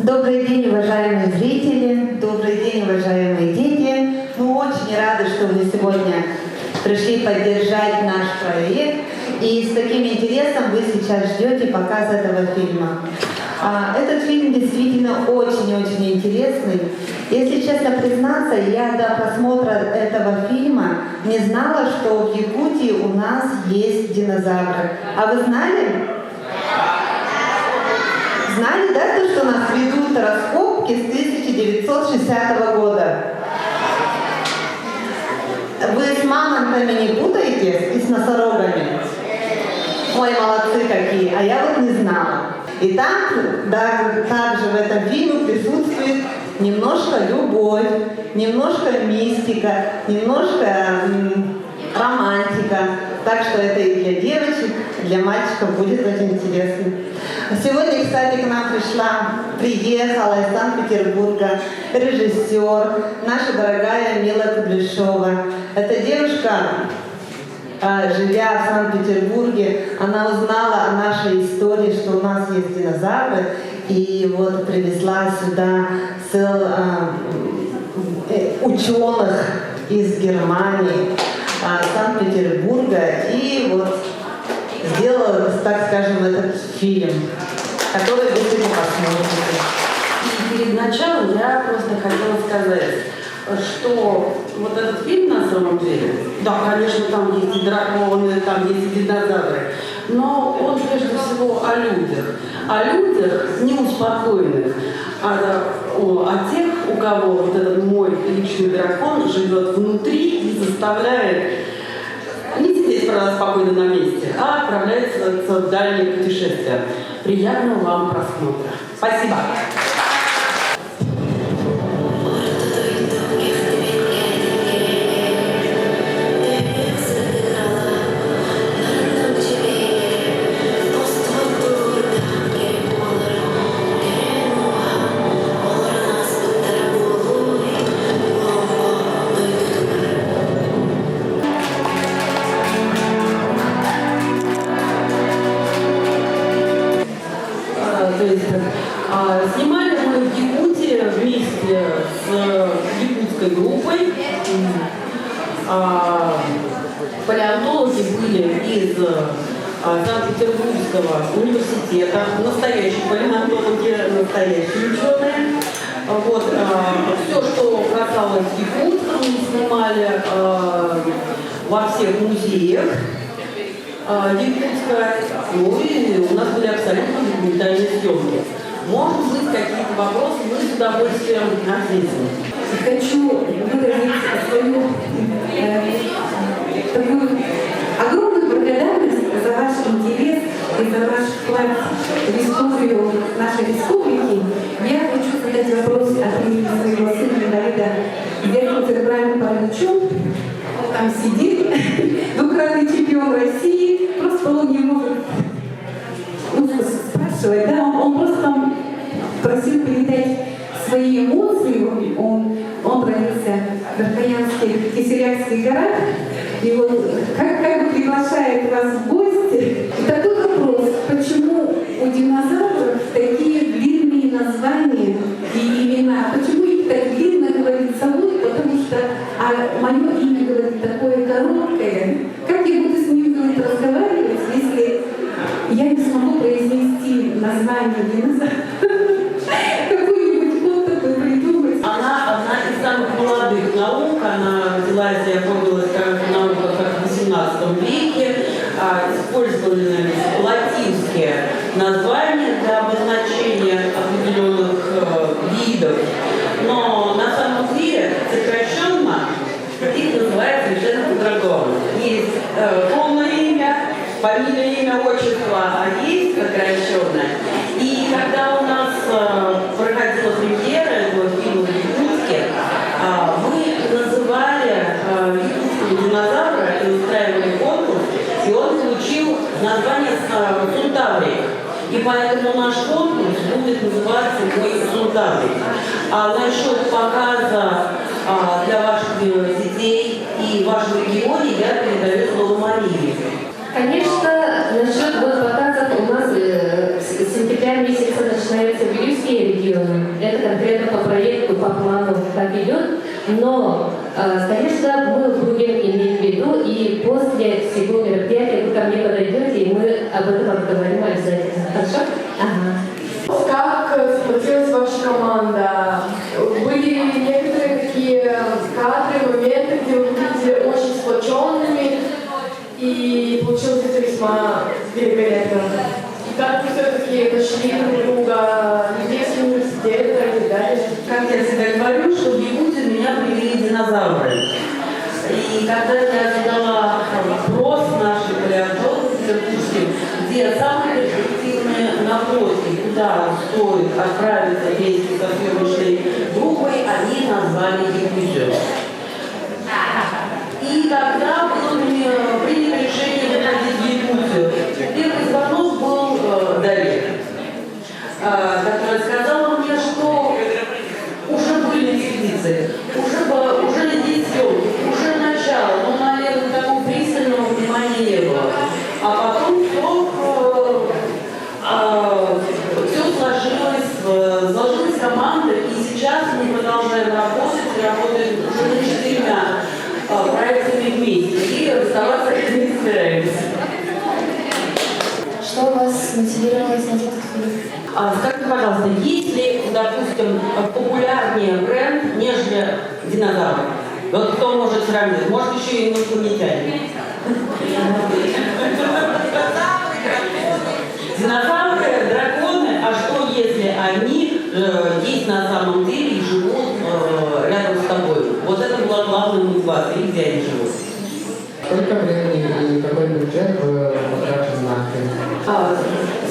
Добрый день, уважаемые зрители, добрый день, уважаемые дети. Мы очень рады, что вы сегодня пришли поддержать наш проект. И с таким интересом вы сейчас ждете показа этого фильма. Этот фильм действительно очень-очень интересный. Если честно признаться, я до просмотра этого фильма не знала, что в Якутии у нас есть динозавры. А вы знали? Знали, да, то, что у нас ведут раскопки с 1960 года? Вы с мамонтами не путаетесь и с носорогами? Ой, молодцы какие, а я вот не знала. И там, да, также в этом фильме присутствует немножко любовь, немножко мистика, немножко романтика. Так что это и для девочек, и для мальчиков будет очень интересно. Сегодня, кстати, к нам приехала из Санкт-Петербурга режиссер, наша дорогая Мила Кудряшова. Эта девушка, живя в Санкт-Петербурге, она узнала о нашей истории, что у нас есть динозавры, и вот привезла сюда ученых из Германии, Санкт-Петербурга, и вот сделала, так скажем, этот фильм, который вы сегодня посмотрите. И перед началом я просто хотела сказать, что вот этот фильм на самом деле, да, конечно, там есть и драконы, там есть и динозавры, но он прежде всего о людях неуспокоенных, о тех, у кого вот этот мой личный дракон живет внутри и заставляет не сидеть спокойно на месте, а отправляется в дальние путешествия. Приятного вам просмотра. Спасибо. Снимали мы в Якутии вместе с якутской группой. Палеонтологи были из Санкт-Петербургского университета, настоящие палеонтологи, настоящие ученые. Вот, все, что касалось Якутска, мы снимали во всех музеях Якутска. Ну и у нас были абсолютно документальные съемки. Может быть, какие-то вопросы, мы с удовольствием ответим. Хочу выразить свою такую огромную благодарность за ваш интерес и за ваш вклад в историю нашей республики. Я хочу задать вопрос от имени своего сына Давида Верховного церебрального паралича. Он там сидит, двукратный чемпион России, просто он не может спрашивать, да, он просто там просил передать свои эмоции. Он родился в Верхоянских Киселевских горах, и вот как бы приглашает вас в гости. И такой вопрос: почему у динозавров такие длинные названия и имена? Почему их так длинно говорит собой? Потому что мое имя, говорит, такое короткое. Как я буду с ним, говорит, разговаривать, если я не смогу произнести название динозавра? Какой-нибудь код такой придумать? Она одна из самых молодых наук, она родилась и оформилась в науках в XVIII веке, использованы латинские названия для обозначения полное отчество есть сокращенное. И когда у нас проходила премьера этого фильма в Якутске, мы называли якутского динозавра и устраивали конкурс, и он получил название «Сунтаврик». И поэтому наш конкурс будет называться «Мой Сунтаврик». А насчет показа для ваших детей и в вашем регионе я передаю слово Марии. Конечно, насчет показов у нас с сентября месяца начинаются Вилюйские регионы. Это конкретно по проекту, по плану так идет. Но, конечно, мы будем иметь в виду, и после всего мероприятия вы ко мне подойдете, и мы об этом обговорим обязательно. Хорошо? Ага. Как смотрелась ваша команда? Были некоторые такие кадры, моменты, где вы выглядели очень сплоченными, и получилось это весьма великолепно. Как вы все-таки нашли друг друга, людей с университета и так далее? Как я всегда говорю, что в Якутию меня привели динозавры. И когда я задала вопрос нашей палеонтологии, где самые перспективные находки, куда стоит отправиться вместе со съемочной группой, они назвали Якутию. И тогда приняли решение выходить в Якутию. Первый звонок был Дарья, которая сказала мне, что уже были экспедиции, уже здесь съемки, уже начало, но, наверное, такого пристального внимания не было. А потом все сложилась команда, и сейчас мы продолжаем работать уже над 4 проектами вместе, и расставаться не собираемся. Что вас мотивировало снять этот фильм? Скажите, пожалуйста, есть ли, допустим, популярнее бренд, нежели динозавр? Вот кто может сравнить? Может, еще и инопланетяне? Динозавры, драконы, а что если они есть на самом деле и живут рядом с тобой? Вот это была главная мотивация, и где они живут. Сколько времени и какой бюджет потрачен на фильм?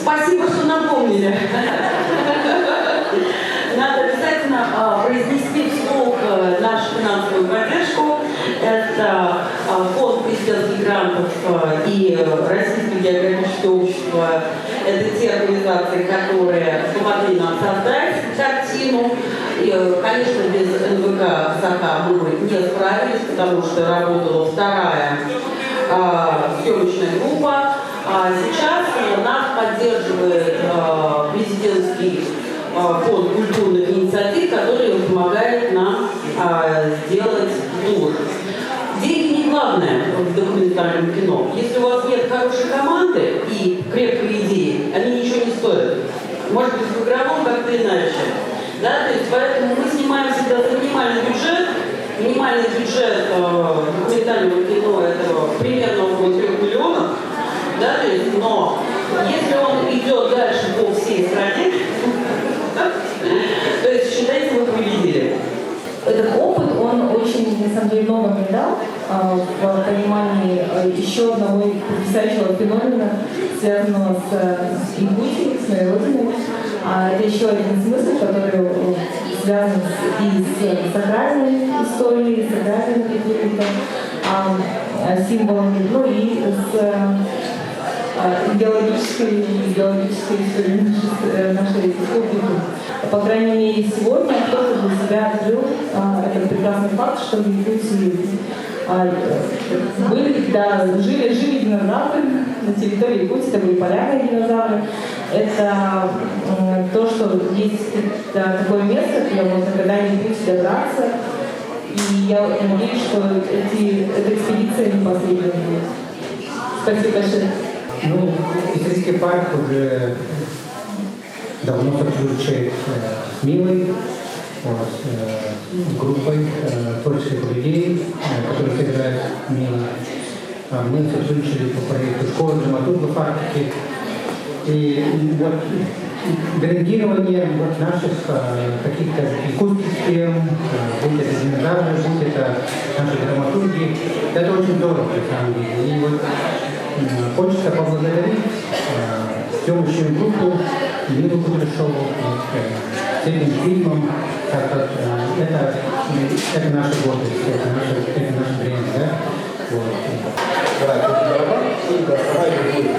Спасибо, что напомнили. Надо обязательно произнести вслух нашу финансовую поддержку. Это фонд президентских грантов и Российское географическое общество. Это те организации, которые помогли нам создать картину. И, конечно, без НВК «Саха» мы бы не справились, потому что работала вторая съемочная группа. Сейчас нас поддерживает президентский фонд культурных инициатив, который помогает нам сделать тур. Деньги не главное в документальном кино. Если у вас нет хорошей команды и крепкой идеи, они ничего не стоят. Может быть, в игровом как-то иначе. Да? То есть, поэтому мы снимаем всегда за минимальный бюджет. Минимальный бюджет документального кино это примерно около 3 миллионов. Да? То есть, но если он идет дальше по всей стране, то есть считайте, мы победили. Этот опыт, он очень, на самом деле, много мне дал в понимании еще одного потрясающего феномена, связанного с Якутией, с моей родиной. Это еще один смысл, который связан и с сакральной историей, с сакральным каким-то символом, ну и с идеологической историей нашей республики. По крайней мере, сегодня кто-то для себя открыл этот прекрасный факт, что в Якутии жили динозавры на территории Якутии, это были полярные динозавры. Это то, что есть такое место, куда можно когда-нибудь добраться. И я надеюсь, что эта экспедиция не последняя будет. Спасибо большое. Ну, исторический парк уже давно сотрудничает с Милой, группой творческих людей, которые собирают Мила. Мы сотрудничали по проекту «Школа драматургов Арктики». И вот брендирование наших каких-то якутских тем, будь это динозавры, будь это наши драматурги, это очень здорово, на самом деле. И вот хочется поблагодарить съемочную группу Ирину Кудряшову с этим фильмом, так как это наша гордость, это наш бренд, да? Вот. Давай, барабан, и давай другую.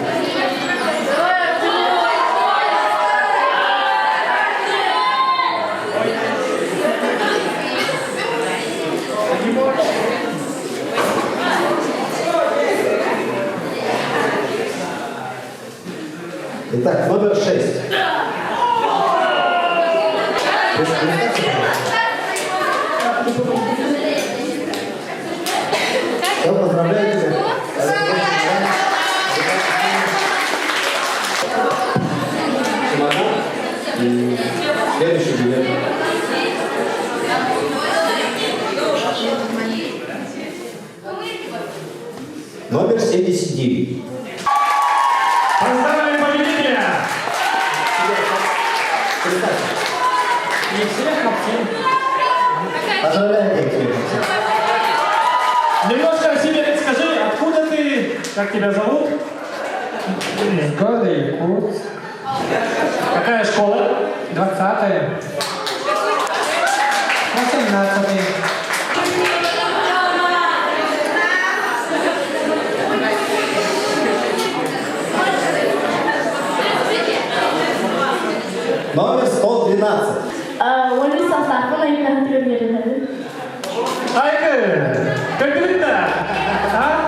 Итак, номер 6. Все, поздравляю тебя. И следующий билет. Номер 79. Поздравляем победителя! Евсеев Максим. Поздравляем, Евсеев Максим. Немножко о себе расскажи, откуда ты, как тебя зовут? Из города Якутск. Какая школа? 20-е. 18-е. Номер 112. Only some stuff like that. Айка, как ты видно? А?